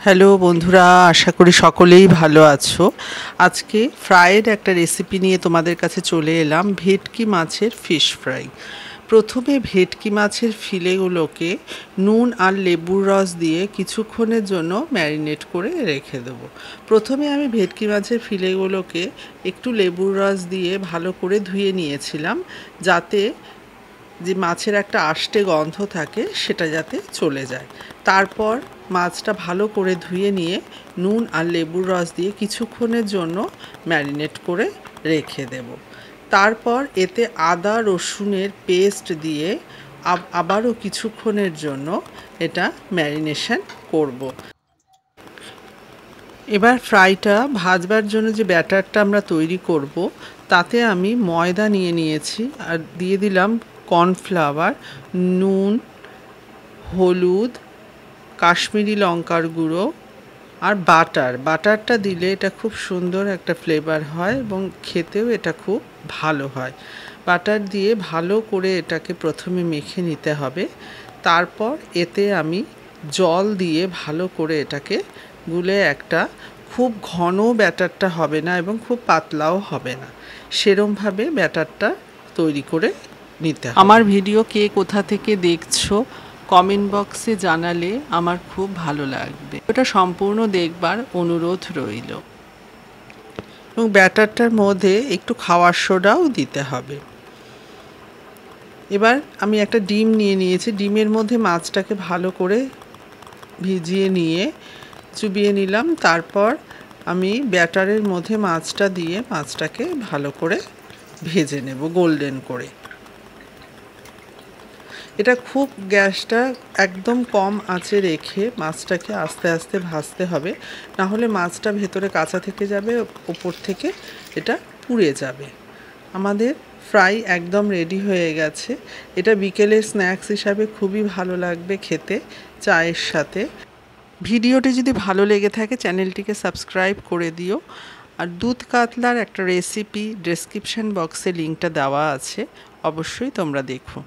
Hello বন্ধুরা, আশা করি সকলেই ভালো আছো। আজকে ফ্রাইয়ের একটা রেসিপি নিয়ে তোমাদের কাছে চলে এলাম, ভেটকি মাছের ফিশ ফ্রাই। প্রথমে ভেটকি মাছের ফিলেগুলোকে নুন আর লেবুর রস দিয়ে কিছুক্ষণের জন্য ম্যারিনেট করে রেখে দেবো। প্রথমে আমি ভেটকি মাছের ফিলেগুলোকে একটু লেবুর রস দিয়ে ভালো করে ধুয়ে নিয়েছিলাম, যাতে যে মাছের একটা আষ্টে গন্ধ থাকে সেটা যাতে চলে যায়। তারপর মাছটা ভালো করে ধুয়ে নিয়ে নুন আর লেবুর রস দিয়ে কিছুক্ষণের জন্য ম্যারিনেট করে রেখে দেব। তারপর এতে আদা রসুনের পেস্ট দিয়ে আবারও কিছুক্ষণের জন্য এটা ম্যারিনেশন করব। এবার ফ্রাইটা ভাজবার জন্য যে ব্যাটারটা আমরা তৈরি করব, তাতে আমি ময়দা নিয়ে নিয়েছি আর দিয়ে দিলাম কর্নফ্লাওয়ার, নুন, হলুদ, কাশ্মীরি লঙ্কার গুঁড়ো আর বাটারটা দিলে এটা খুব সুন্দর একটা ফ্লেভার হয় এবং খেতেও এটা খুব ভালো হয়। বাটার দিয়ে ভালো করে এটাকে প্রথমে মেখে নিতে হবে। তারপর এতে আমি জল দিয়ে ভালো করে এটাকে গুলে একটা খুব ঘন ব্যাটারটা হবে না এবং খুব পাতলাও হবে না, সেরমভাবে ব্যাটারটা তৈরি করে নিতে হবে। আমার ভিডিও কে কোথা থেকে দেখছো কমেন্ট বক্সে জানালে আমার খুব ভালো লাগবে। ওটা সম্পূর্ণ দেখবার অনুরোধ রইল। এবং ব্যাটারটার মধ্যে একটু খাওয়ার সোডাও দিতে হবে। এবার আমি একটা ডিম নিয়ে নিয়েছি, ডিমের মধ্যে মাছটাকে ভালো করে ভিজিয়ে নিয়ে চুবিয়ে নিলাম। তারপর আমি ব্যাটারের মধ্যে মাছটা দিয়ে মাছটাকে ভালো করে ভেজে নেব গোল্ডেন করে। এটা খুব গ্যাসটা একদম কম আঁচে রেখে মাছটাকে আস্তে আস্তে ভাজতে হবে, না হলে মাছটা ভেতরে কাঁচা থেকে যাবে, ওপর থেকে এটা পুড়ে যাবে। আমাদের ফ্রাই একদম রেডি হয়ে গেছে। এটা বিকেলের স্ন্যাক্স হিসাবে খুবই ভালো লাগবে খেতে চায়ের সাথে। ভিডিওটি যদি ভালো লেগে থাকে চ্যানেলটিকে সাবস্ক্রাইব করে দিও। আর দুধ কাতলার একটা রেসিপি ডেসক্রিপশন বক্সে লিঙ্কটা দেওয়া আছে, অবশ্যই তোমরা দেখো।